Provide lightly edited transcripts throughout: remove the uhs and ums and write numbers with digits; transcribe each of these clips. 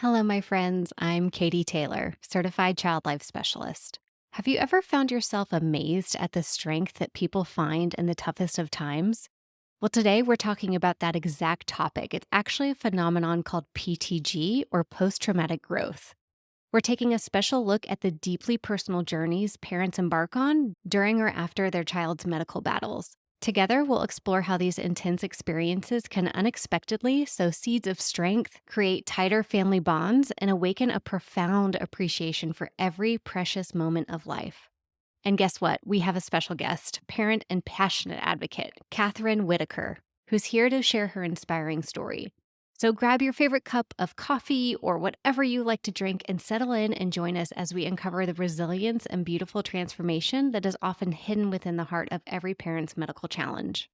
Hello, my friends. I'm Katie Taylor, certified child life specialist. Have you ever found yourself amazed at the strength that people find in the toughest of times? Well, today we're talking about that exact topic. It's actually a phenomenon called PTG or post traumatic growth. We're taking a special look at the deeply personal journeys parents embark on during or after their child's medical battles. Together, we'll explore how these intense experiences can unexpectedly sow seeds of strength, create tighter family bonds, and awaken a profound appreciation for every precious moment of life. And guess what? We have a special guest, parent and passionate advocate, Kathryn Whitaker, who's here to share her inspiring story. So grab your favorite cup of coffee or whatever you like to drink and settle in and join us as we uncover the resilience and beautiful transformation that is often hidden within the heart of every parent's medical challenge.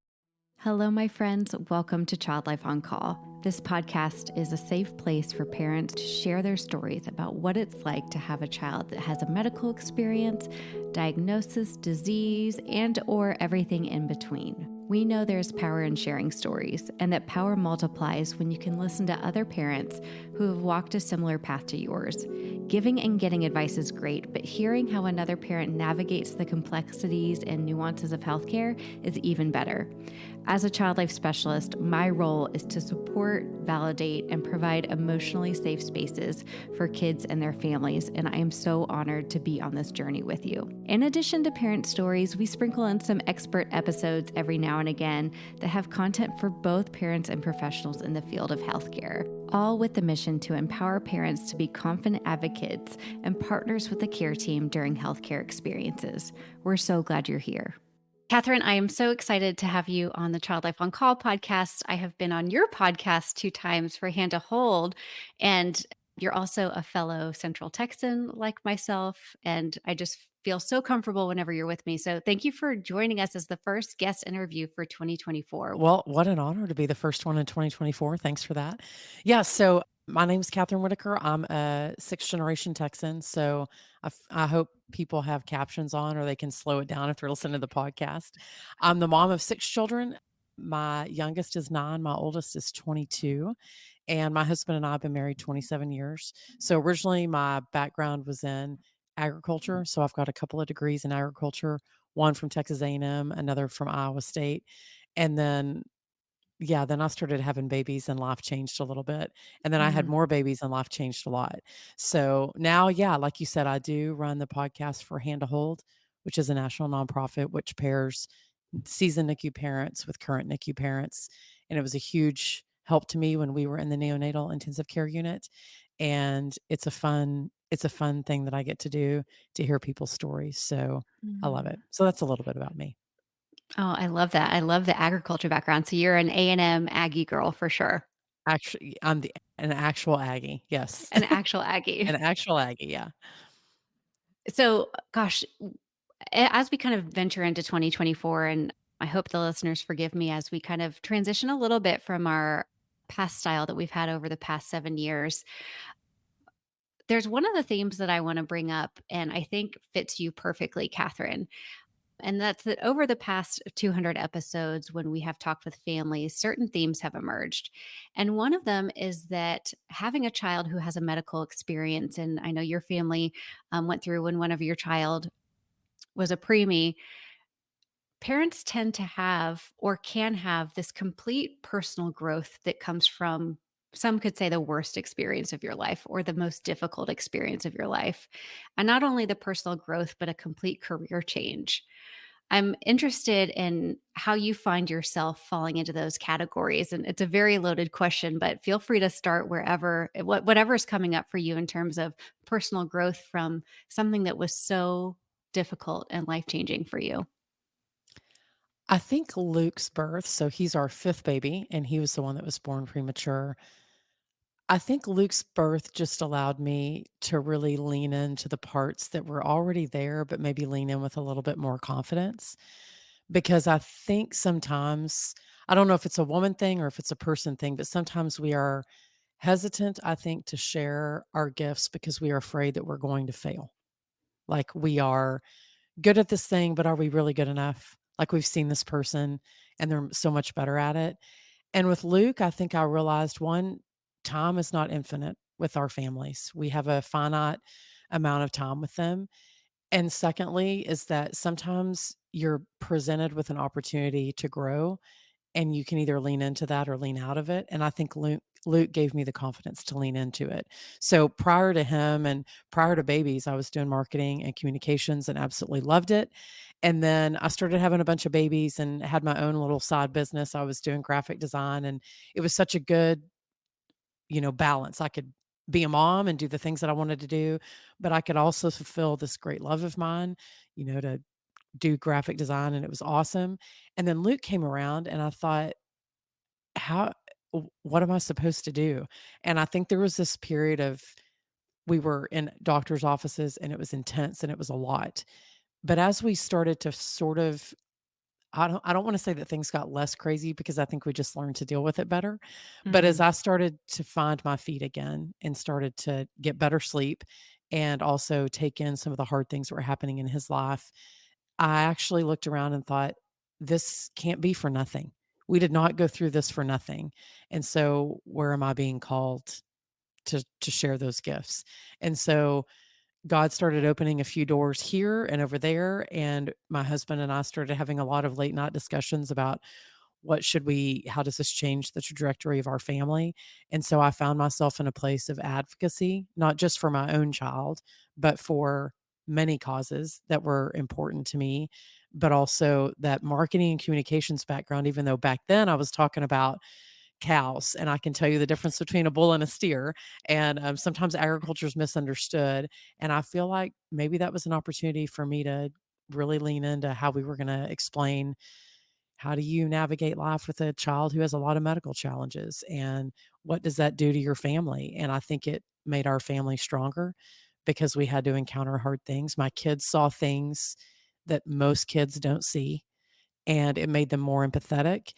Hello, my friends. Welcome to Child Life on Call. This podcast is a safe place for parents to share their stories about what it's like to have a child that has a medical experience, diagnosis, disease, and or everything in between. We know there's power in sharing stories, and that power multiplies when you can listen to other parents who have walked a similar path to yours. Giving and getting advice is great, but hearing how another parent navigates the complexities and nuances of healthcare is even better. As a child life specialist, my role is to support, validate, and provide emotionally safe spaces for kids and their families, and I am so honored to be on this journey with you. In addition to parent stories, we sprinkle in some expert episodes every now and again that have content for both parents and professionals in the field of healthcare, all with the mission to empower parents to be confident advocates and partners with the care team during healthcare experiences. We're so glad you're here. Kathryn, I am so excited to have you on the Child Life on Call podcast. I have been on your podcast 2 times for Hand to Hold, and you're also a fellow Central Texan like myself. And I just feel so comfortable whenever you're with me. So thank you for joining us as the first guest interview for 2024. Well, what an honor to be the first one in 2024. Thanks for that. Yeah, so my name's Kathryn Whitaker. I'm a sixth generation Texan. So I hope people have captions on or they can slow it down if they're listening to the podcast. I'm the mom of 6 children. My youngest is 9, my oldest is 22, and my husband and I have been married 27 years. So originally my background was in agriculture. So I've got a couple of degrees in agriculture, one from Texas A&M, another from Iowa State. And then, yeah, then I started having babies and life changed a little bit. And then I had Mm. more babies and life changed a lot. So now, yeah, like you said, I do run the podcast for Hand to Hold, which is a national nonprofit which pairs seasoned NICU parents with current NICU parents. And it was a huge help to me when we were in the neonatal intensive care unit. And it's a fun thing that I get to do to hear people's stories. So I love it. Mm. So that's a little bit about me. Oh, I love that. I love the agriculture background. So you're an A&M Aggie girl for sure. Actually, I'm an actual Aggie, yes. An actual Aggie. An actual Aggie, yeah. So, gosh, as we kind of venture into 2024, and I hope the listeners forgive me as we kind of transition a little bit from our past style that we've had over the past 7 years, there's one of the themes that I want to bring up, and I think fits you perfectly, Catherine. And that's that over the past 200 episodes, when we have talked with families, certain themes have emerged. And one of them is that having a child who has a medical experience, and I know your family went through when one of your child was a preemie, parents tend to have or can have this complete personal growth that comes from, some could say, the worst experience of your life or the most difficult experience of your life. And not only the personal growth, but a complete career change. I'm interested in how you find yourself falling into those categories. And it's a very loaded question, but feel free to start wherever, whatever is coming up for you in terms of personal growth from something that was so difficult and life changing for you. I think Luke's birth, so he's our 5th baby, and he was the one that was born premature. I think Luke's birth just allowed me to really lean into the parts that were already there, but maybe lean in with a little bit more confidence, because I think sometimes I don't know if it's a woman thing or if it's a person thing, but sometimes we are hesitant, I think, to share our gifts because we are afraid that we're going to fail. Like, we are good at this thing, but are we really good enough? Like, we've seen this person and they're so much better at it. And with Luke, I think I realized, one, time is not infinite. with our families. We have a finite amount of time with them. And secondly, is that sometimes you're presented with an opportunity to grow and you can either lean into that or lean out of it. And I think Luke gave me the confidence to lean into it. So prior to him and prior to babies, I was doing marketing and communications and absolutely loved it. And then I started having a bunch of babies and had my own little side business. I was doing graphic design and it was such a good, balance. I could be a mom and do the things that I wanted to do, but I could also fulfill this great love of mine, to do graphic design, and it was awesome. And then Luke came around and I thought, how what am I supposed to do? And I think there was this period of we were in doctor's offices and it was intense and it was a lot. But as we started to sort of I don't wanna say that things got less crazy because I think we just learned to deal with it better. But as Mm. I started to find my feet again and started to get better sleep and also take in some of the hard things that were happening in his life, I actually looked around and thought, "This can't be for nothing. We did not go through this for nothing, and so where am I being called to share those gifts?" And so God started opening a few doors here and over there, and my husband and I started having a lot of late night discussions about how does this change the trajectory of our family? And so I found myself in a place of advocacy, not just for my own child, but for many causes that were important to me, but also that marketing and communications background, even though back then I was talking about cows, and I can tell you the difference between a bull and a steer, and, sometimes agriculture is misunderstood, and I feel like maybe that was an opportunity for me to really lean into how we were gonna explain how do you navigate life with a child who has a lot of medical challenges, and what does that do to your family? And I think it made our family stronger because we had to encounter hard things. My kids saw things that most kids don't see, and it made them more empathetic,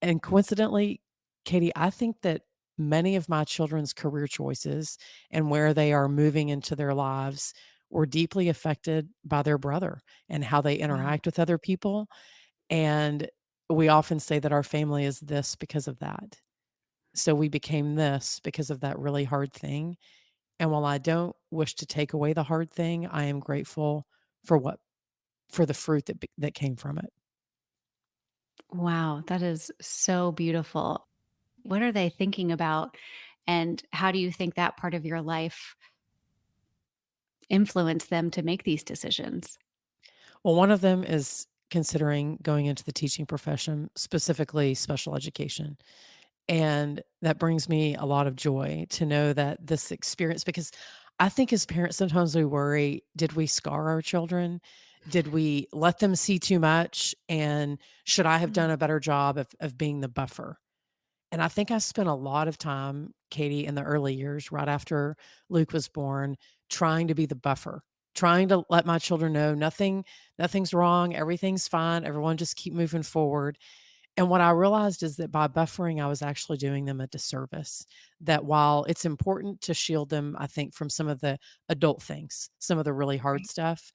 and coincidentally, Katie, I think that many of my children's career choices and where they are moving into their lives were deeply affected by their brother and how they Wow. interact with other people. And we often say that our family is this because of that. So we became this because of that really hard thing. And while I don't wish to take away the hard thing, I am grateful for the fruit that came from it. Wow, that is so beautiful. What are they thinking about? And how do you think that part of your life influenced them to make these decisions? Well, one of them is considering going into the teaching profession, specifically special education. And that brings me a lot of joy to know that this experience, because I think as parents, sometimes we worry, did we scar our children? Did we let them see too much? And should I have done Mm. a better job of being the buffer? And I think I spent a lot of time, Katie, in the early years, right after Luke was born, trying to be the buffer, trying to let my children know nothing's wrong, everything's fine, everyone just keep moving forward. And what I realized is that by buffering, I was actually doing them a disservice. That while it's important to shield them, I think, from some of the adult things, some of the really hard Right. stuff,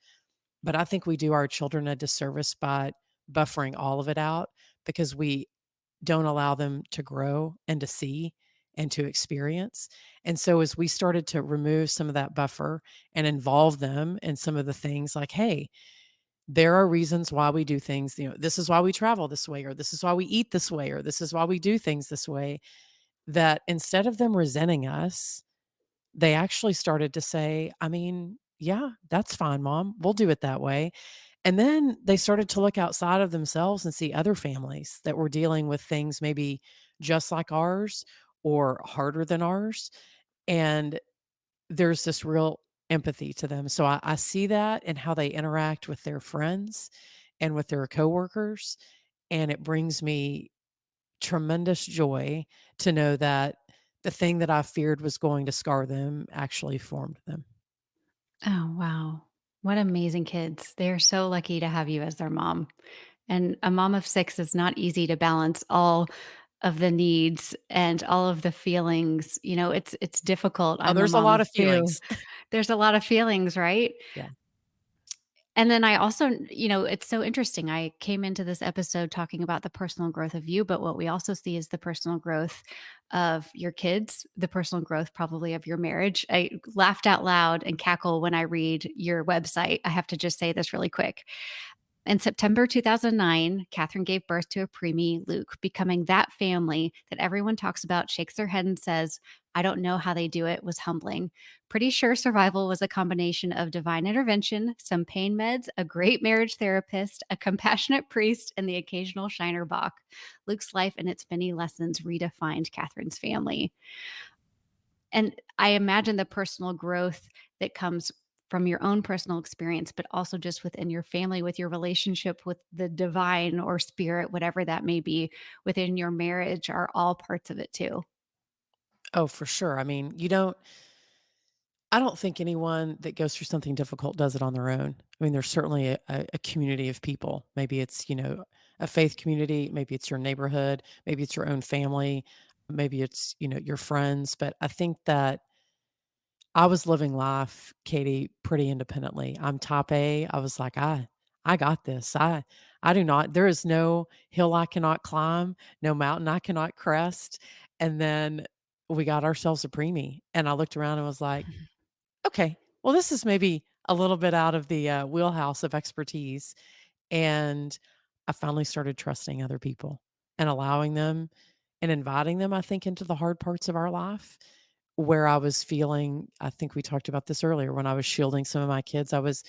but I think we do our children a disservice by buffering all of it out because we don't allow them to grow and to see and to experience. And so as we started to remove some of that buffer and involve them in some of the things like, hey, there are reasons why we do things, this is why we travel this way, or this is why we eat this way, or this is why we do things this way, that instead of them resenting us, they actually started to say, I mean, yeah, that's fine, mom. We'll do it that way. And then they started to look outside of themselves and see other families that were dealing with things maybe just like ours or harder than ours. And there's this real empathy to them. So I see that and how they interact with their friends and with their coworkers. And it brings me tremendous joy to know that the thing that I feared was going to scar them actually formed them. Oh, wow. What amazing kids. They're so lucky to have you as their mom. And a mom of 6 is not easy to balance all of the needs and all of the feelings. It's difficult. Oh, I'm a there's a mom lot of of 2. feelings. There's a lot of feelings, right? Yeah. And then I also, it's so interesting. I came into this episode talking about the personal growth of you, but what we also see is the personal growth of your kids, the personal growth probably of your marriage. I laughed out loud and cackle when I read your website. I have to just say this really quick. In September 2009, Kathryn gave birth to a preemie, Luke, becoming that family that everyone talks about, shakes their head and says, I don't know how they do it, was humbling. Pretty sure survival was a combination of divine intervention, some pain meds, a great marriage therapist, a compassionate priest, and the occasional Shiner Bach. Luke's life and its many lessons redefined Kathryn's family. And I imagine the personal growth that comes from your own personal experience, but also just within your family, with your relationship with the divine or spirit, whatever that may be within your marriage, are all parts of it too. Oh, for sure. I mean, I don't think anyone that goes through something difficult does it on their own. I mean, there's certainly a community of people. Maybe it's, a faith community, maybe it's your neighborhood, maybe it's your own family, maybe it's, your friends. But I think that I was living life, Katie, pretty independently. I'm top A. I was like, I got this. I do not, there is no hill I cannot climb, no mountain I cannot crest. And then we got ourselves a preemie. And I looked around and was like, okay, well, this is maybe a little bit out of the wheelhouse of expertise. And I finally started trusting other people and allowing them and inviting them, I think, into the hard parts of our life where I was feeling, I think we talked about this earlier, when I was shielding some of my kids, I was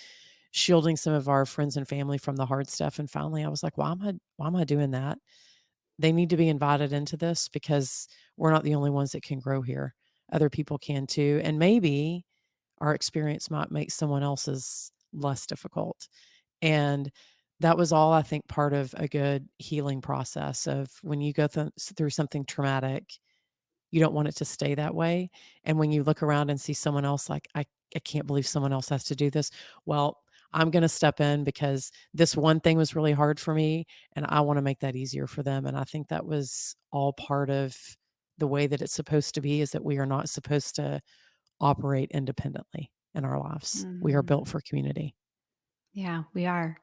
shielding some of our friends and family from the hard stuff. And finally I was like, why am I doing that? They need to be invited into this because we're not the only ones that can grow here. Other people can too. And maybe our experience might make someone else's less difficult. And that was all, I think, part of a good healing process of when you go through something traumatic, you don't want it to stay that way. And when you look around and see someone else like, I can't believe someone else has to do this. Well, I'm going to step in because this one thing was really hard for me and I want to make that easier for them. And I think that was all part of the way that it's supposed to be, is that we are not supposed to operate independently in our lives. We are built Mhm. for community. Yeah, we are.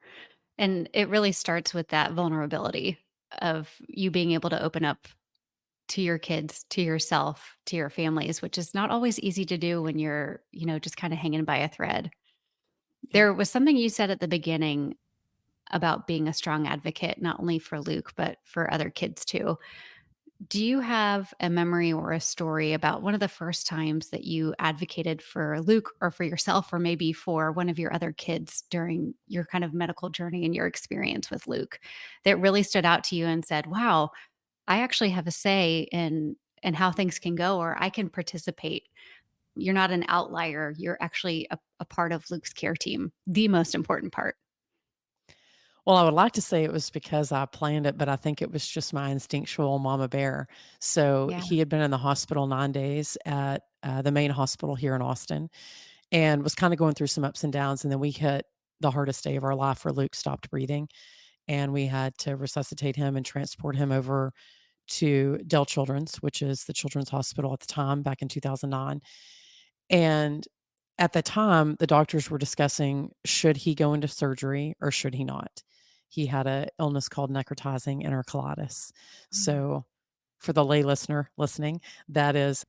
And it really starts with that vulnerability of you being able to open up to your kids, to yourself, to your families, which is not always easy to do when you're, just kind of hanging by a thread. Yeah. There was something you said at the beginning about being a strong advocate, not only for Luke, but for other kids too. Do you have a memory or a story about one of the first times that you advocated for Luke or for yourself, or maybe for one of your other kids during your kind of medical journey and your experience with Luke that really stood out to you and said, wow, I actually have a say in how things can go, or I can participate. You're not an outlier. You're actually a part of Luke's care team, the most important part. Well, I would like to say it was because I planned it, but I think it was just my instinctual mama bear. So Yeah. he had been in the hospital 9 days at the main hospital here in Austin and was kind of going through some ups and downs. And then we hit the hardest day of our life where Luke stopped breathing. And we had to resuscitate him and transport him over to Dell Children's, which is the children's hospital at the time back in 2009. And at the time, the doctors were discussing, should he go into surgery or should he not? He had a illness called necrotizing enterocolitis. Mm. So for the lay listener listening, that is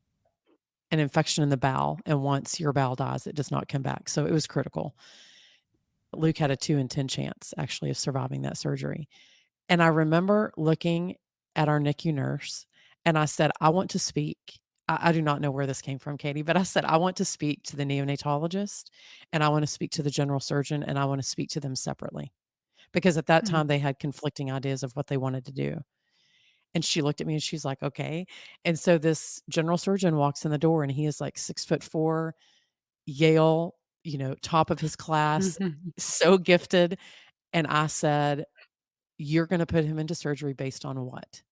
an infection in the bowel, and once your bowel dies, it does not come back. So it was critical. Luke had a 2 in 10 chance actually of surviving that surgery. And I remember looking at our NICU nurse and I said, I want to speak. I do not know where this came from, Katie, but I said, I want to speak to the neonatologist and I want to speak to the general surgeon and I want to speak to them separately because at that Mm. time they had conflicting ideas of what they wanted to do. And she looked at me and she's like, okay. And so this general surgeon walks in the door and he is like 6'4", Yale, top of his class, Mhm. so gifted. And I said, you're going to put him into surgery based on what?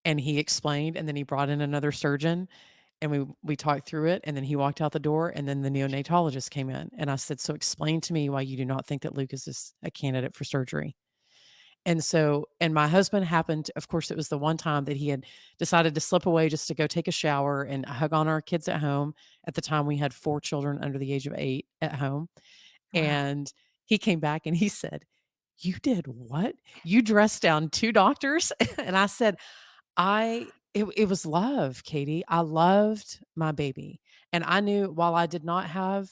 And he explained, and then he brought in another surgeon, and we talked through it, and then he walked out the door, and then the neonatologist came in, and I said, "So explain to me why you do not think that Lucas is a candidate for surgery." And my husband happened, of course, it was the one time that he had decided to slip away just to go take a shower and hug on our kids at home. At the time, we had 4 children under the age of 8 at home, Wow. And he came back and he said, "You did what? You dressed down 2 doctors?" And I said, it was love, Katie. I loved my baby, and I knew while I did not have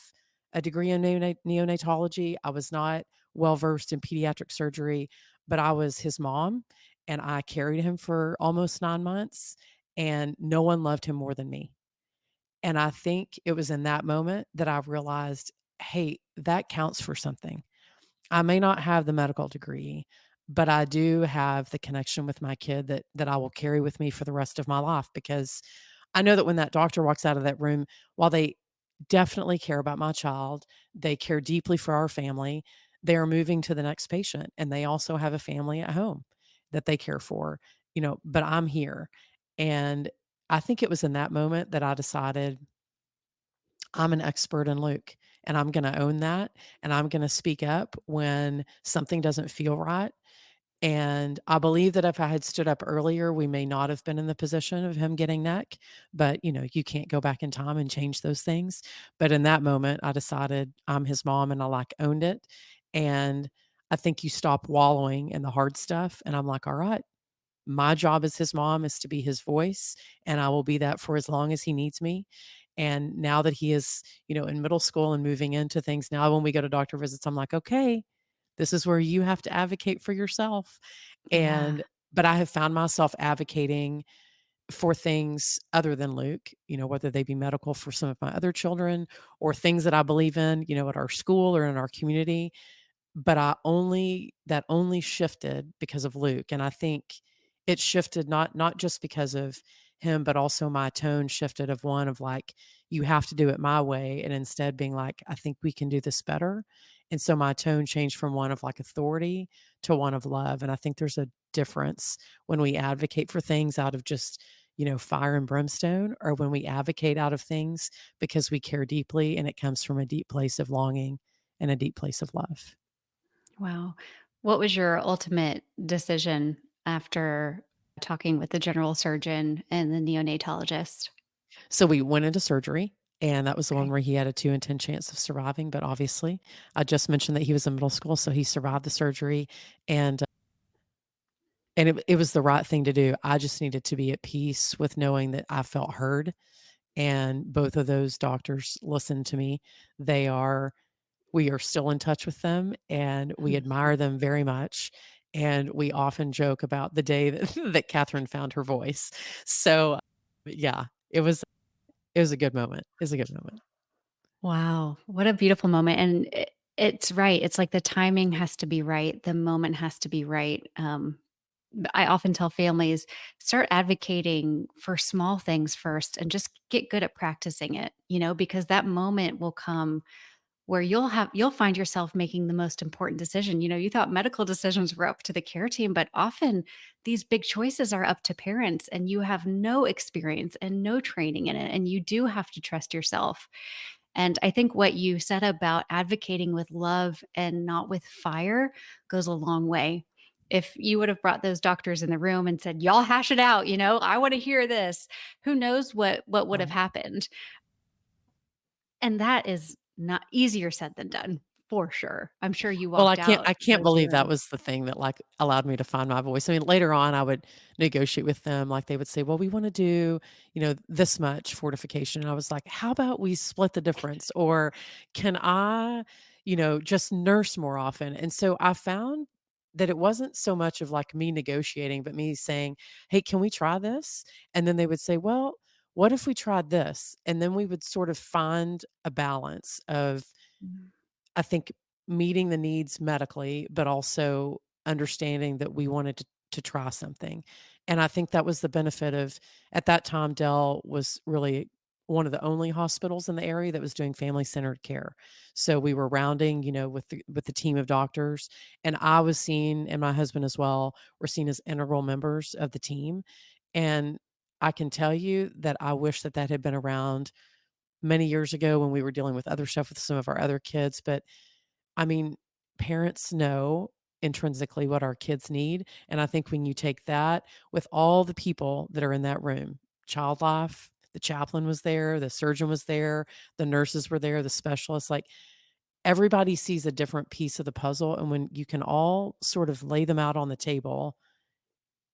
a degree in neonatology, I was not well-versed in pediatric surgery, but I was his mom, and I carried him for almost 9 months, and no one loved him more than me. And I think it was in that moment that I realized, "Hey, that counts for something." I may not have the medical degree, but I do have the connection with my kid that I will carry with me for the rest of my life because I know that when that doctor walks out of that room, while they definitely care about my child, they care deeply for our family, they are moving to the next patient and they also have a family at home that they care for, but I'm here. And I think it was in that moment that I decided I'm an expert in Luke, and I'm gonna own that, and I'm gonna speak up when something doesn't feel right, and I believe that if I had stood up earlier, we may not have been in the position of him getting neck, but, you can't go back in time and change those things, but in that moment, I decided I'm his mom, and I, owned it, and I think you stop wallowing in the hard stuff, and I'm like, "All right, my job as his mom is to be his voice, and I will be that for as long as he needs me. And now that he is, in middle school and moving into things, now when we go to doctor visits, I'm like, okay, this is where you have to advocate for yourself. Yeah. And, but I have found myself advocating for things other than Luke, whether they be medical for some of my other children or things that I believe in, at our school or in our community, but that only shifted because of Luke, and I think it shifted not just because of him, but also my tone shifted of one of, "You have to do it my way," and instead being like, "I think we can do this better," and so my tone changed from one of, authority to one of love, and I think there's a difference when we advocate for things out of just, fire and brimstone, or when we advocate out of things because we care deeply and it comes from a deep place of longing and a deep place of love. Wow. What was your ultimate decision after talking with the general surgeon and the neonatologist? So we went into surgery, and that was the one Okay. where he had a 2 in 10 chance of surviving, but obviously, I just mentioned that he was in middle school, so he survived the surgery, and, it was the right thing to do. I just needed to be at peace with knowing that I felt heard, and both of those doctors listened to me. They are we are still in touch with them, and we Mhm. admire them very much, and we often joke about the day that that Katherine found her voice. So, yeah, it was a good moment. It was a good moment. Wow, what a beautiful moment, and it's right, it's like the timing has to be right, the moment has to be right, I often tell families, start advocating for small things first and just get good at practicing it, because that moment will come where you'll find yourself making the most important decision. You thought medical decisions were up to the care team, but often these big choices are up to parents and you have no experience and no training in it and you do have to trust yourself. And I think what you said about advocating with love and not with fire goes a long way. If you would have brought those doctors in the room and said, "Y'all hash it out, I want to hear this," who knows what would have Right. happened. And that is not easier said than done, for sure. I'm sure you Well, walked I out can't those believe that rooms. was the thing that, allowed me to find my voice. I mean, later on, I would negotiate with them, they would say, "Well, we wanna do, this much fortification," and I was like, "How about we split the difference?" Or, "Can I, just nurse more often?" And so I found that it wasn't so much of, me negotiating, but me saying, "Hey, can we try this?" And then they would say, "Well, what if we tried this?" And then we would sort of find a balance of Mhm. I think meeting the needs medically, but also understanding that we wanted to try something. And I think that was the benefit of at that time, Dell was really one of the only hospitals in the area that was doing family-centered care. So we were rounding, with the team of doctors, and I was seen and my husband as well were seen as integral members of the team. And I can tell you that I wish that that had been around many years ago when we were dealing with other stuff with some of our other kids, but I mean, parents know intrinsically what our kids need, and I think when you take that with all the people that are in that room, child life, the chaplain was there, the surgeon was there, the nurses were there, the specialists, everybody sees a different piece of the puzzle, and when you can all sort of lay them out on the table,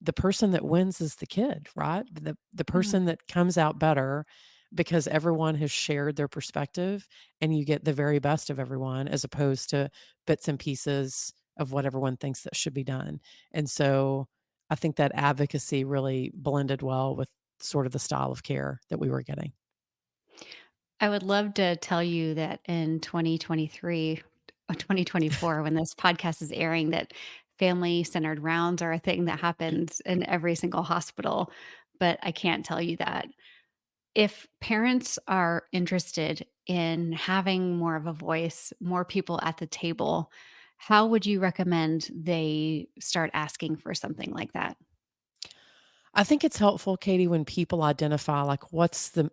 the person that wins is the kid, right? The person Mm. that comes out better because everyone has shared their perspective, and you get the very best of everyone as opposed to bits and pieces of what everyone thinks that should be done. And so I think that advocacy really blended well with sort of the style of care that we were getting. I would love to tell you that in 2023 or 2024, when this podcast is airing, that family-centered rounds are a thing that happens in every single hospital, but I can't tell you that. If parents are interested in having more of a voice, more people at the table, how would you recommend they start asking for something like that? I think it's helpful, Katie, when people identify, like, what's the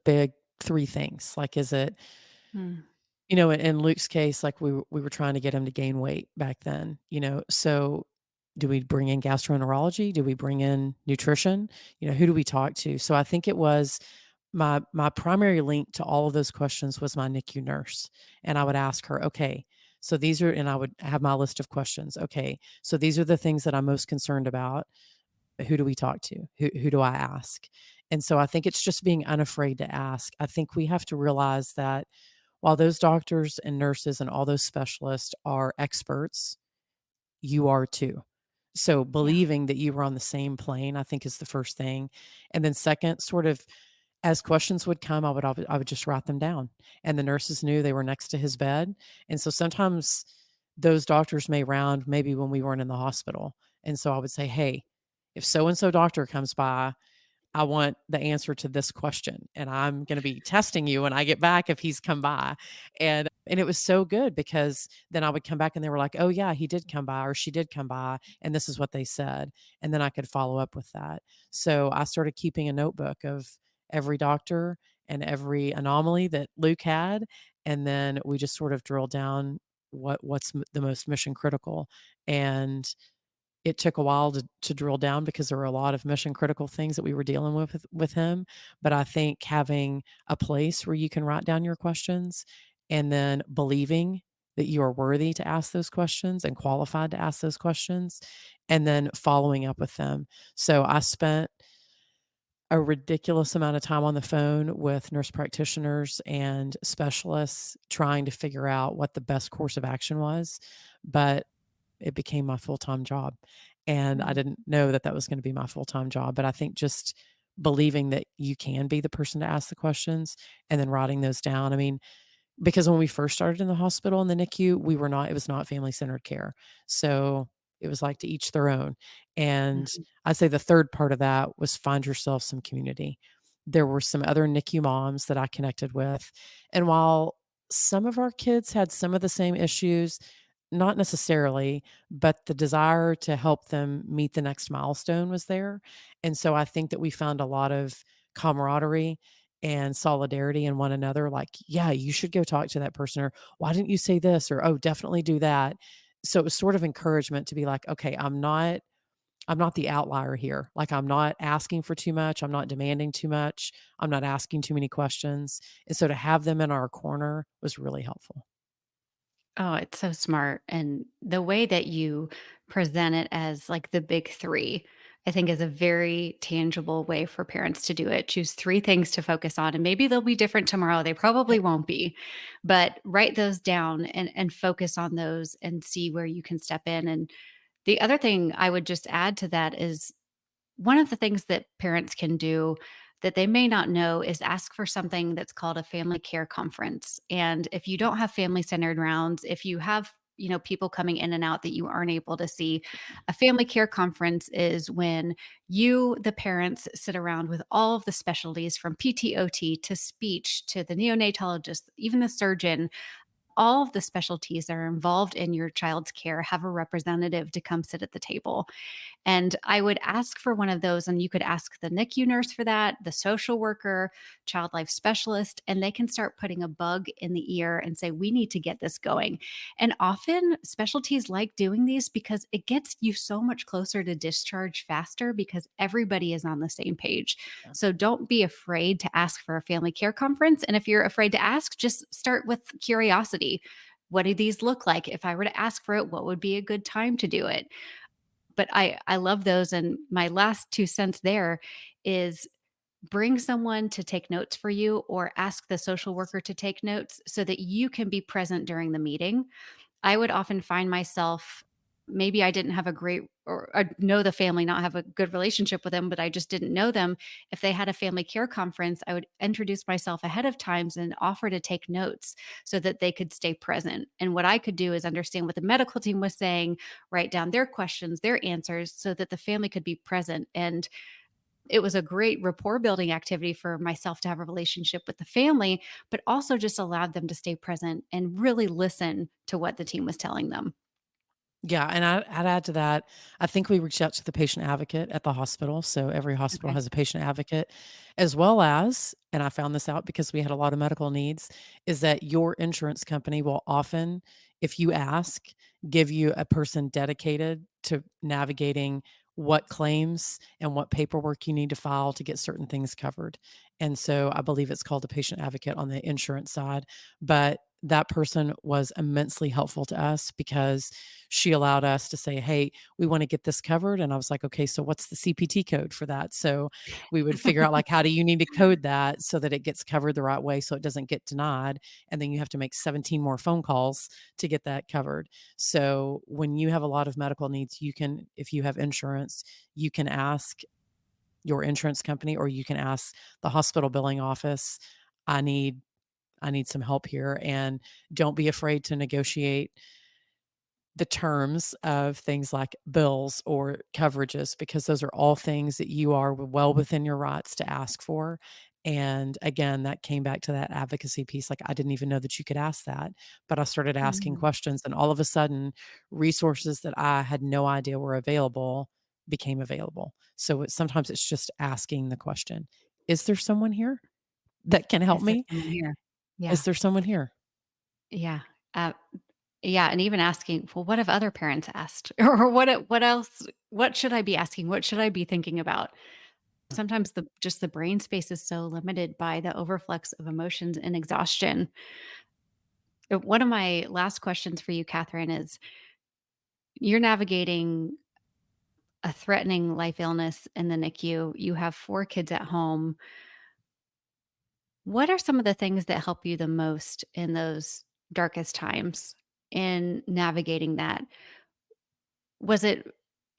big 3 things? Like, is it Mm, in Luke's case, like, we were trying to get him to gain weight back then, so do we bring in gastroenterology? Do we bring in nutrition? Who do we talk to? So I think it was my primary link to all of those questions was my NICU nurse, and I would ask her, "Okay, so these are," and I would have my list of questions. "Okay, so these are the things that I'm most concerned about. Who do we talk to? Who do I ask?" And so I think it's just being unafraid to ask. I think we have to realize that while those doctors and nurses and all those specialists are experts, you are too. So yeah. believing that you were on the same plane, I think is the first thing. And then second, sort of as questions would come, I would just write them down. And the nurses knew they were next to his bed. And so sometimes those doctors may round maybe when we weren't in the hospital. And so I would say, "Hey, if so and so doctor comes by, I want the answer to this question, and I'm gonna be testing you when I get back if he's come by." And it was so good because then I would come back and they were like, "Oh, yeah, he did come by or she did come by, and this is what they said." And then I could follow up with that. So I started keeping a notebook of every doctor and every anomaly that Luke had, and then we just sort of drilled down what's the most mission critical. And it took a while to drill down because there were a lot of mission critical things that we were dealing with him, but I think having a place where you can write down your questions and then believing that you are worthy to ask those questions and qualified to ask those questions, and then following up with them. So I spent a ridiculous amount of time on the phone with nurse practitioners and specialists trying to figure out what the best course of action was, but it became my full-time job, and I Mm. didn't know that that was gonna be my full-time job, but I think just believing that you can be the person to ask the questions and then writing those down. I mean, because when we first started in the hospital in the NICU, we were not it was not family-centered care. So, it was like to each their own, and Mhm. I'd say the 3rd part of that was find yourself some community. There were some other NICU moms that I connected with, and while some of our kids had some of the same issues, not necessarily, but the desire to help them meet the next milestone was there, and so I think that we found a lot of camaraderie and solidarity in one another, like, "Yeah, you should go talk to that person," or, "Why didn't you say this?" or, "Oh, definitely do that." So it was sort of encouragement to be like, "Okay, I'm not the outlier here. Like, I'm not asking for too much, I'm not demanding too much, I'm not asking too many questions." And so to have them in our corner was really helpful. Oh, it's so smart. And the way that you present it as like the big three, I think is a very tangible way for parents to do it. Choose three things to focus on. And maybe they'll be different tomorrow. They probably Yep. won't be. But write those down and focus on those and see where you can step in. And the other thing I would just add to that is one of the things that parents can do that they may not know is ask for something that's called a family care conference. And if you don't have family centered rounds, if you have people coming in and out that you aren't able to see, a family care conference is when you, the parents, sit around with all of the specialties from PTOT to speech to the neonatologist, even the surgeon. All of the specialties that are involved in your child's care have a representative to come sit at the table. And I would ask for one of those, and you could ask the NICU nurse for that, the social worker, child life specialist, and they can start putting a bug in the ear and say, we need to get this going. And often specialties like doing these because it gets you so much closer to discharge faster because everybody is on the same page. Yeah. So don't be afraid to ask for a family care conference. And if you're afraid to ask, just start with curiosity. activity? What do these look like? If I were to ask for it, what would be a good time to do it? But I love those, and my last 2 cents there is bring someone to take notes for you or ask the social worker to take notes so that you can be present during the meeting. I would often find myself maybe I didn't have a great or know the family, not have a good relationship with them, but I just didn't know them. If they had a family care conference, I would introduce myself ahead of times and offer to take notes so that they could stay present. And what I could do is understand what the medical team was saying, write down their questions, their answers so that the family could be present. And it was a great rapport building activity for myself to have a relationship with the family, but also just allowed them to stay present and really listen to what the team was telling them. Yeah, and I'd add to that, I think we reached out to the patient advocate at the hospital, so every hospital Okay. has a patient advocate, as well as, and I found this out because we had a lot of medical needs, is that your insurance company will often, if you ask, give you a person dedicated to navigating what claims and what paperwork you need to file to get certain things covered. And so I believe it's called a patient advocate on the insurance side, but that person was immensely helpful to us because she allowed us to say, "Hey, we want to get this covered." And I was like, "Okay, so what's the CPT code for that?" So we would figure out like, how do you need to code that so that it gets covered the right way so it doesn't get denied? And then you have to make 17 more phone calls to get that covered. So when you have a lot of medical needs, you can, if you have insurance, you can ask your insurance company or you can ask the hospital billing office, I need I need some help here, and don't be afraid to negotiate the terms of things like bills or coverages because those are all things that you are well within your rights to ask for. And again, that came back to that advocacy piece. Like, I didn't even know that you could ask that, but I started asking Mhm. questions, and all of a sudden, resources that I had no idea were available became available. So sometimes it's just asking the question, is there someone here that can help Is there me? someone here? Yeah. Is there someone here? Yeah. Uh, yeah, and even asking, "Well, what have other parents asked?" Or what else what should I be asking? What should I be thinking about? Sometimes the brain space is so limited by the overflux of emotions and exhaustion. One of my last questions for you, Catherine, is you're navigating a threatening life illness in the NICU. You have 4 kids at home. What are some of the things that help you the most in those darkest times in navigating that? Was it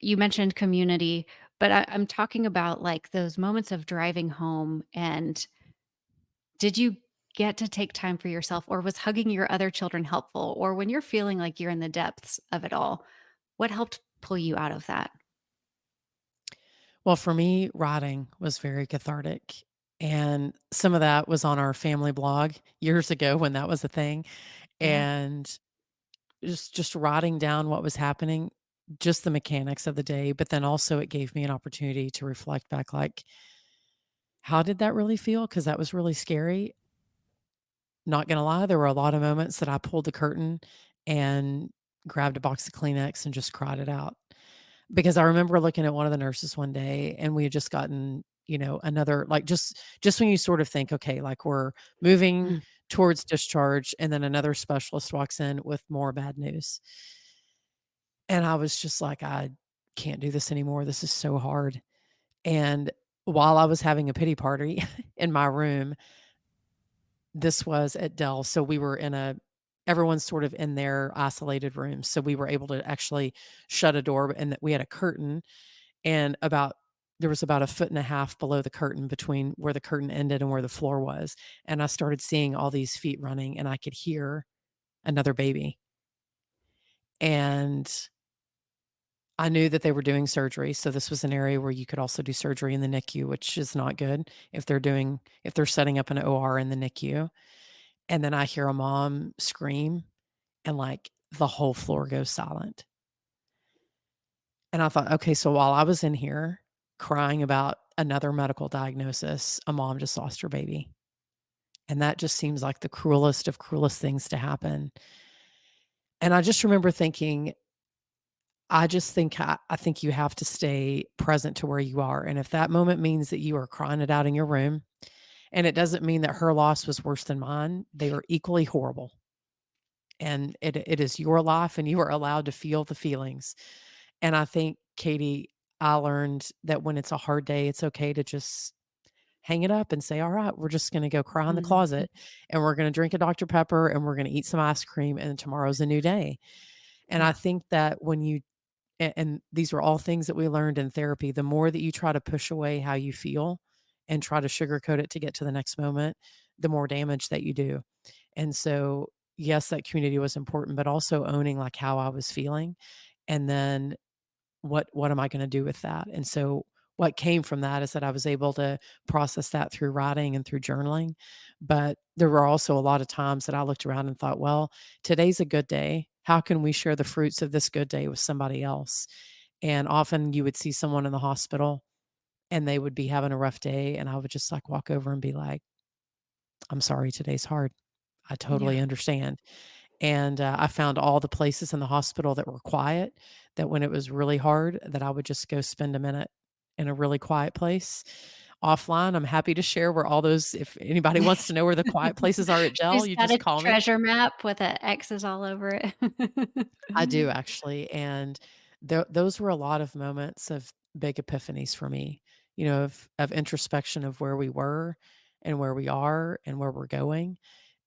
you mentioned community, but I'm talking about, like, those moments of driving home, and did you get to take time for yourself, or was hugging your other children helpful? Or when you're feeling like you're in the depths of it all, what helped pull you out of that? Well, for me, writing was very cathartic. And some of that was on our family blog years ago when that was a thing. Yeah. And just writing down what was happening, just the mechanics of the day. But then also it gave me an opportunity to reflect back like, how did that really feel? Because that was really scary. Not gonna lie, there were a lot of moments that I pulled the curtain and grabbed a box of Kleenex and just cried it out. Because I remember looking at one of the nurses one day and we had just gotten, another like just when you sort of think, okay, like we're moving Mm. towards discharge and then another specialist walks in with more bad news. And I was just like, I can't do this anymore. This is so hard. And while I was having a pity party in my room, this was at Dell, so we were in a everyone's sort of in their isolated rooms, so we were able to actually shut a door, and that we had a curtain, and about there was about a foot and a half below the curtain between where the curtain ended and where the floor was, and I started seeing all these feet running, and I could hear another baby, and I knew that they were doing surgery, so this was an area where you could also do surgery in the NICU, which is not good if they're setting up an OR in the NICU, and then I hear a mom scream and, like, the whole floor goes silent. And I thought, "Okay, so while I was in here crying about another medical diagnosis, a mom just lost her baby." And that just seems like the cruelest of cruelest things to happen. And I just remember thinking, I think you have to stay present to where you are, and if that moment means that you are crying it out in your room, and it doesn't mean that her loss was worse than mine, they were equally horrible. and it is your life, and you are allowed to feel the feelings. And I think, Katie, I learned that when it's a hard day, it's okay to just hang it up and say, "All right, we're just gonna go cry in the Mhm. closet, and we're gonna drink a Dr. Pepper, and we're gonna eat some ice cream, and tomorrow's a new day." And I Yeah. think that when you and these are all things that we learned in therapy, the more that you try to push away how you feel and try to sugarcoat it to get to the next moment, the more damage that you do. And so, yes, that community was important, but also owning, like, how I was feeling, and then what am I gonna do with that? And so what came from that is that I was able to process that through writing and through journaling. But there were also a lot of times that I looked around and thought, well, today's a good day. How can we share the fruits of this good day with somebody else? And often you would see someone in the hospital and they would be having a rough day. And I would just like walk over and be like, I'm sorry, today's hard. I Yeah. totally understand. And, I found all the places in the hospital that were quiet, that when it was really hard, that I would just go spend a minute in a really quiet place. Offline, I'm happy to share where all those if anybody wants to know where the quiet places are at Dell, She's you got just a call me. treasure map with, X's all over it. I do actually, and those were a lot of moments of big epiphanies for me, of introspection of where we were and where we are and where we're going.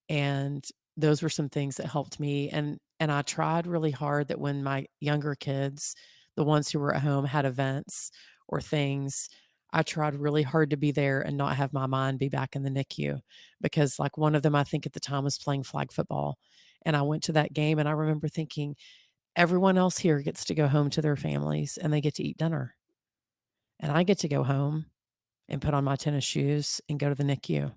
And those were some things that helped me, and I tried really hard that when my younger kids, the ones who were at home, had events or things, I tried really hard to be there and not have my mind be back in the NICU, because, like, one of them, I think at the time, was playing flag football, and I went to that game, and I remember thinking, "Everyone else here gets to go home to their families, and they get to eat dinner, and I get to go home and put on my tennis shoes and go to the NICU."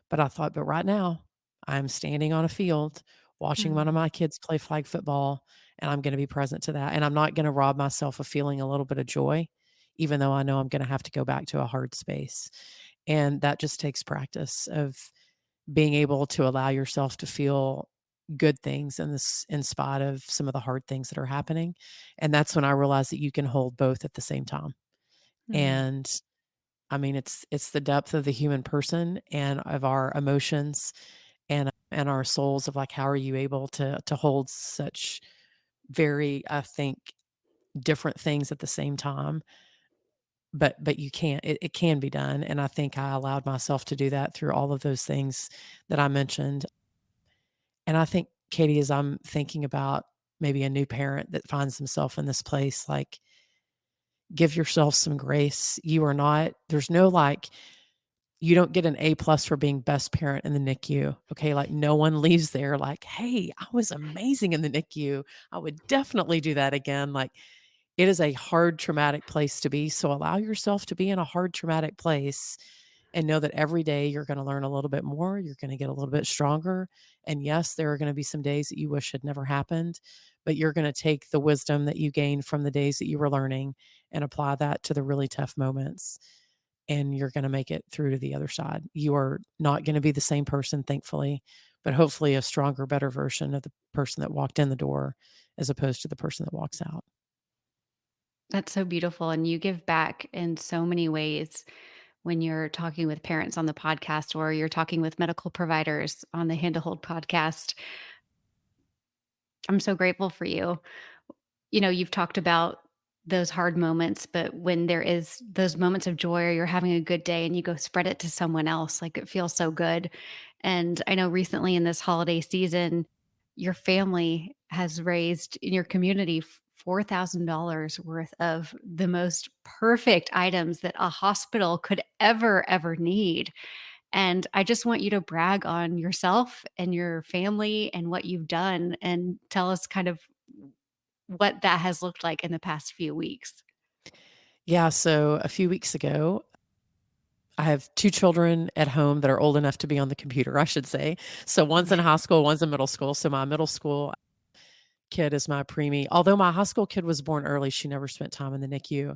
But I thought, "But right now, I'm standing on a field watching one of Mm. my kids play flag football, and I'm gonna be present to that, and I'm not gonna rob myself of feeling a little bit of joy, even though I know I'm gonna have to go back to a hard space." And that just takes practice of being able to allow yourself to feel good things in spite of some of the hard things that are happening, and that's when I realized that you can hold both at the same time. Mm. And, I mean, it's the depth of the human person and of our emotions and our souls of, like, how are you able to hold such very, I think, different things at the same time, but you can't it can be done, and I think I allowed myself to do that through all of those things that I mentioned. And I think, Katie, as I'm thinking about maybe a new parent that finds himself in this place, like, give yourself some grace. You are not there's no, like, you don't get an A plus for being best parent in the NICU, okay? Like, no one leaves there like, "Hey, I was amazing in the NICU. I would definitely do that again." Like, it is a hard, traumatic place to be, so allow yourself to be in a hard, traumatic place and know that every day you're gonna learn a little bit more, you're gonna get a little bit stronger, and yes, there are gonna be some days that you wish had never happened, but you're gonna take the wisdom that you gained from the days that you were learning and apply that to the really tough moments, and you're gonna make it through to the other side. You are not gonna be the same person, thankfully, but hopefully a stronger, better version of the person that walked in the door as opposed to the person that walks out. That's so beautiful, and you give back in so many ways when you're talking with parents on the podcast or you're talking with medical providers on the Hand to Hold podcast. I'm so grateful for you. You've talked about those hard moments, but when there is those moments of joy or you're having a good day and you go spread it to someone else, like, it feels so good. And I know recently in this holiday season, your family has raised in your community $4,000 worth of the most perfect items that a hospital could ever need. And I just want you to brag on yourself and your family and what you've done and tell us kind of what that has looked like in the past few weeks. Yeah, so a few weeks ago, I have 2 children at home that are old enough to be on the computer, I should say. So one's in high school, one's in middle school. So my middle school kid is my preemie. Although my high school kid was born early, she never spent time in the NICU.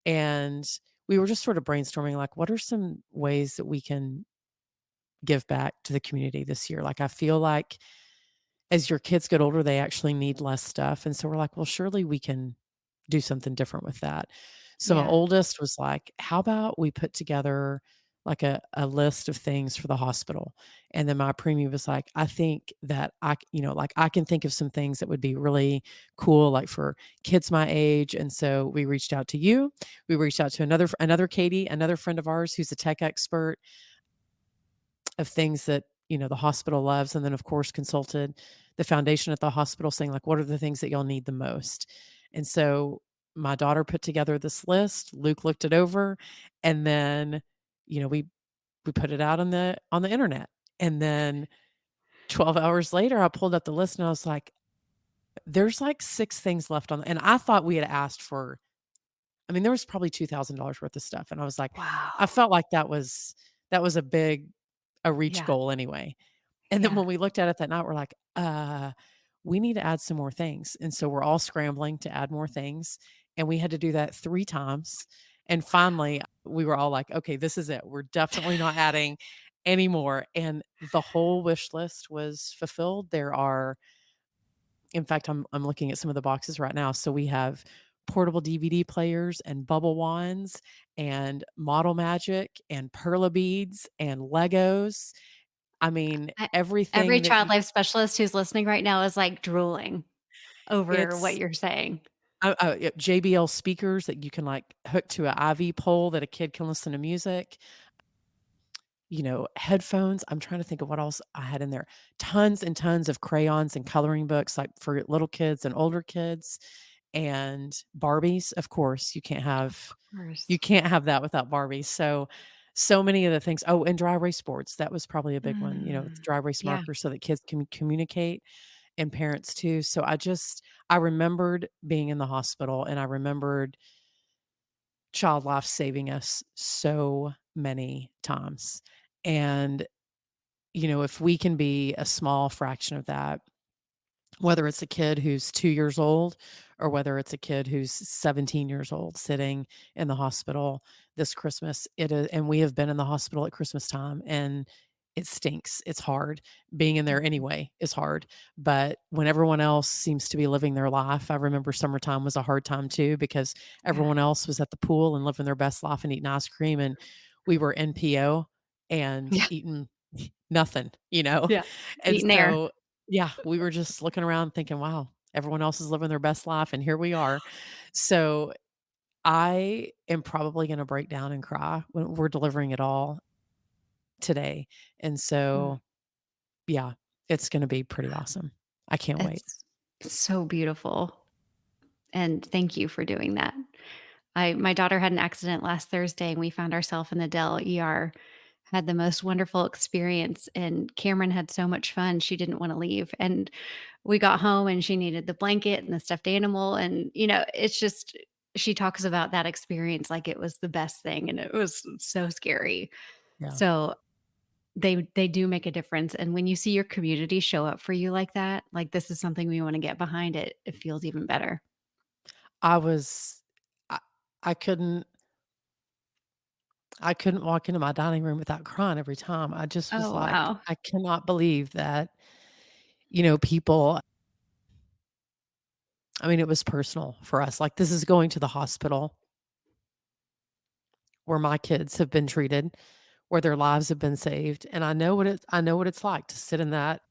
And we were just sort of brainstorming, like, what are some ways that we can give back to the community this year? Like, I feel like as your kids get older, they actually need less stuff. And so we're like, well, surely we can do something different with that. So my Yeah. oldest was like, how about we put together like a list of things for the hospital. And then my preemie was like, I think that like I can think of some things that would be really cool, like for kids my age. And so we reached out to you. We reached out to another Katie, another friend of ours who's a tech expert of things that, the hospital loves. And then of course consulted the foundation at the hospital saying like, what are the things that y'all need the most? And so my daughter put together this list. Luke looked it over, and then, we put it out on the internet. And then 12 hours later, I pulled up the list and I was like, there's like 6 things left and I thought we had asked for, I mean, there was probably $2,000 worth of stuff. And I was like, I Wow. felt like that was a reach Yeah. goal anyway. And then Yeah. when we looked at it that night, we're like, we need to add some more things. And so we're all scrambling to add more things. And we had to do that 3 times. And finally, we were all like, okay, this is it. We're definitely not adding anymore. And the whole wish list was fulfilled. In fact, I'm looking at some of the boxes right now. So we have portable DVD players and bubble wands and model magic and perla beads and Legos. I mean, I Every everything that child you life specialist who's listening right now is, like, drooling over what it's you're saying. yeah, JBL speakers that you can, like, hook to a IV pole that a kid can listen to music, headphones. I'm trying to think of what else I had in there. Tons and tons of crayons and coloring books, like, for little kids and older kids, and Barbies, of course, you Course. can't have that without Barbies. So many of the things. Oh, and dry erase boards, that was probably a big one, with Mm. dry erase Yeah. markers so that kids can communicate, and parents too. So I remembered being in the hospital, and I remembered child life saving us so many times. And, if we can be a small fraction of that, whether it's a kid who's 2 years old or whether it's a kid who's 17 years old sitting in the hospital this Christmas, it is, and we have been in the hospital at Christmas time, and it stinks. It's hard. Being in there Mhm. anyway is hard. But when everyone else seems to be living their life, I remember summertime was a hard time too because Yeah. everyone else was at the pool and living their best life and eating ice cream. And we were NPO and Yeah. eating nothing. Yeah. And Eating air. so yeah, we were just looking around thinking, "Wow, everyone else is living their best life, and here we are." So, I am probably gonna break down and cry when we're delivering it all today, and Mm. so, yeah, it's gonna be pretty awesome. I can't wait. It's so beautiful, and thank you for doing that. I My daughter had an accident last Thursday, and we found ourselves in the Dell ER. Had the most wonderful experience, and Cameron had so much fun, she didn't wanna leave, and we got home, and she needed the blanket and the stuffed animal, and, it's just she talks about that experience like it was the best thing, and it was so scary. Yeah. So, they do make a difference, and when you see your community show up for you like that, like, "This is something we wanna get behind," it feels even better. I was I I couldn't walk into my dining room without crying every time. I just was Oh, like, wow. I cannot believe that, people I mean, it was personal for us. Like, this is going to the hospital where my kids have been treated, where their lives have been saved, and I know what it's like to sit in that.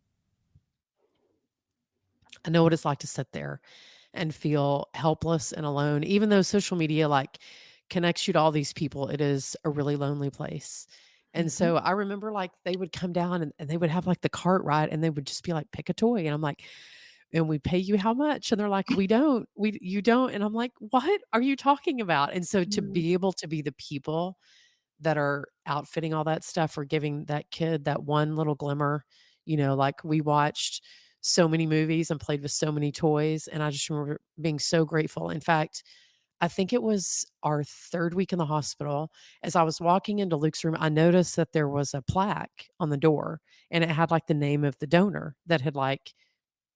I know what it's like to sit there and feel helpless and alone. Even though social media, like, connects you to all these people, it is a really lonely place. And Mhm. so I remember, like, they would come down and they would have, like, the cart ride, and they would just be like, "Pick a toy," and I'm like, "And we pay you how much?" And they're like, "We don't. You don't." And I'm like, "What are you talking about?" And so to Mm. be able to be the people that are outfitting all that stuff or giving that kid that one little glimmer, like, we watched so many movies and played with so many toys, and I just remember being so grateful. In fact, I think it was our 3rd week in the hospital. As I was walking into Luke's room, I noticed that there was a plaque on the door, and it had, like, the name of the donor that had, like,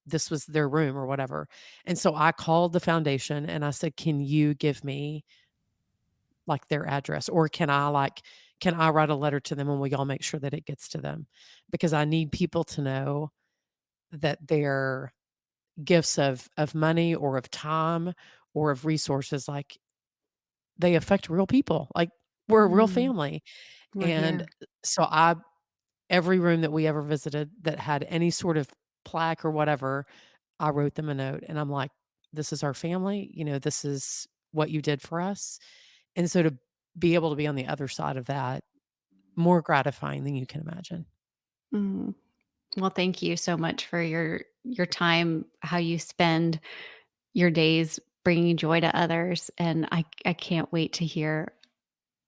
this was their room or whatever. And so I called the foundation and I said, "Can you give me, like, their address, or can I write a letter to them and will y'all make sure that it gets to them? Because I need people to know that their gifts of money or of time or of resources, like, they affect real people. Like, We're a real Mm, family. we're And here. so I every room that we ever visited that had any sort of plaque or whatever, I wrote them a note and I'm like, "This is our family, this is what you did for us." And so to be able to be on the other side of that, more gratifying than you can imagine. Mm. Well, thank you so much for your time, how you spend your days bringing joy to others, and I can't wait to hear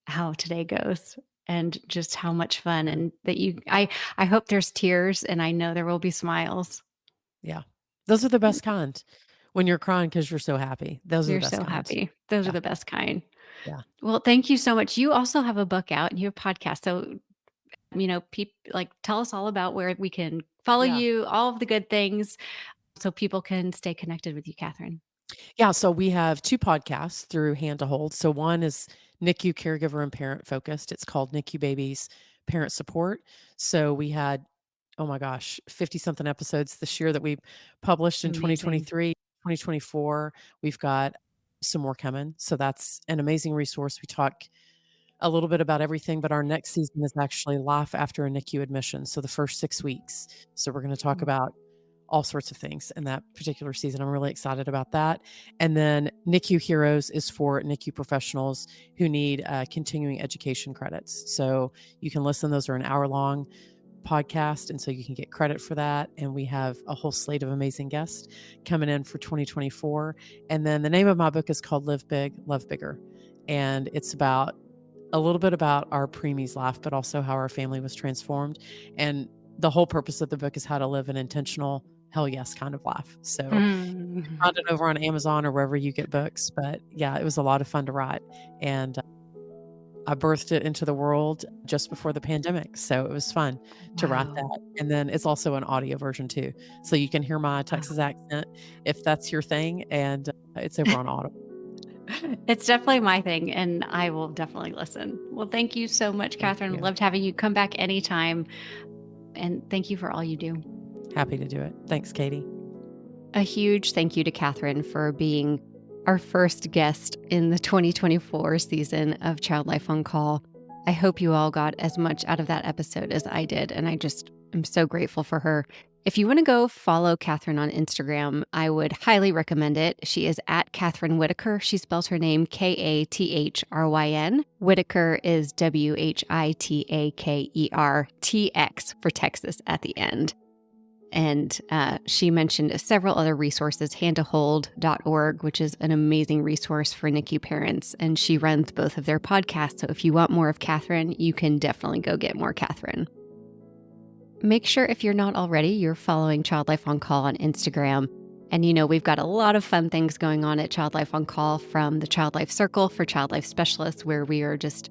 how today goes and just how much fun Yeah. and that I hope there's tears and I know there will be smiles. Yeah. Those are the best kind. When you're crying because 'cause you're so happy. Those are the You're best so kind. happy. Those are Yeah, the best kind. yeah, Well, thank you so much. You also have a book out and you have a podcast. So, tell us all about where we can follow yeah. you, all of the good things so people can stay connected with you, Katherine. Yeah, so we have 2 podcasts through Hand to Hold. So one is NICU caregiver and parent focused. It's called NICU Babies Parent Support. So we had, oh my gosh, 50 something episodes this year that we published in Amazing. 2023, 2024. We've got some more coming. So that's an amazing resource. We talk a little bit about everything, but our next season is actually life after a NICU admission. So the first 6 weeks. So we're going to talk about all sorts of things in that particular season. I'm really excited about that. And then NICU Heroes is for NICU professionals who need continuing education credits. So you can listen, those are an hour long podcast. And so you can get credit for that. And we have a whole slate of amazing guests coming in for 2024. And then the name of my book is called Live Big, Love Bigger. And it's about a little bit about our preemies life, but also how our family was transformed. And the whole purpose of the book is how to live an intentional, hell yes kind of life. So you can Mm. find it over on Amazon or wherever you get books. But yeah, it was a lot of fun to write. And I birthed it into the world just before the pandemic. So it was fun to write Wow. that. And then it's also an audio version too. So you can hear my Wow. Texas accent if that's your thing. And it's over on Audible. It's definitely my thing, and I will definitely listen. Well, thank you so much, Thank Katherine. you. Loved having you come back anytime, and thank you for all you do. Happy to do it. Thanks, Katie. A huge thank you to Katherine for being our first guest in the 2024 season of Child Life on Call. I hope you all got as much out of that episode as I did, and I just am so grateful for her. If you want to go follow Katherine on Instagram, I would highly recommend it. She is at Kathryn Whitaker. She spells her name Kathryn. Whitaker is Whitakertx for Texas at the end. And she mentioned several other resources, handtohold.org, which is an amazing resource for NICU parents. And she runs both of their podcasts. So if you want more of Katherine, you can definitely go get more Katherine. Make sure if you're not already, you're following Child Life on Call on Instagram. And we've got a lot of fun things going on at Child Life on Call, from the Child Life Circle for Child Life Specialists, where we are just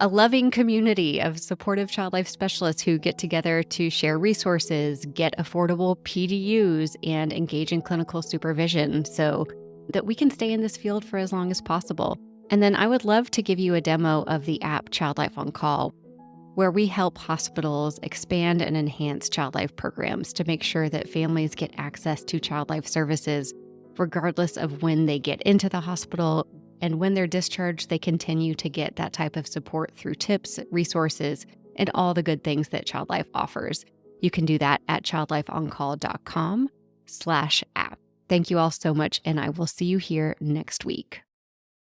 a loving community of supportive child life specialists who get together to share resources, get affordable PDUs, and engage in clinical supervision so that we can stay in this field for as long as possible. And then I would love to give you a demo of the app Child Life on Call, where we help hospitals expand and enhance child life programs to make sure that families get access to child life services regardless of when they get into the hospital. And when they're discharged, they continue to get that type of support through tips, resources, and all the good things that Child Life offers. You can do that at childlifeoncall.com/app. Thank you all so much, and I will see you here next week.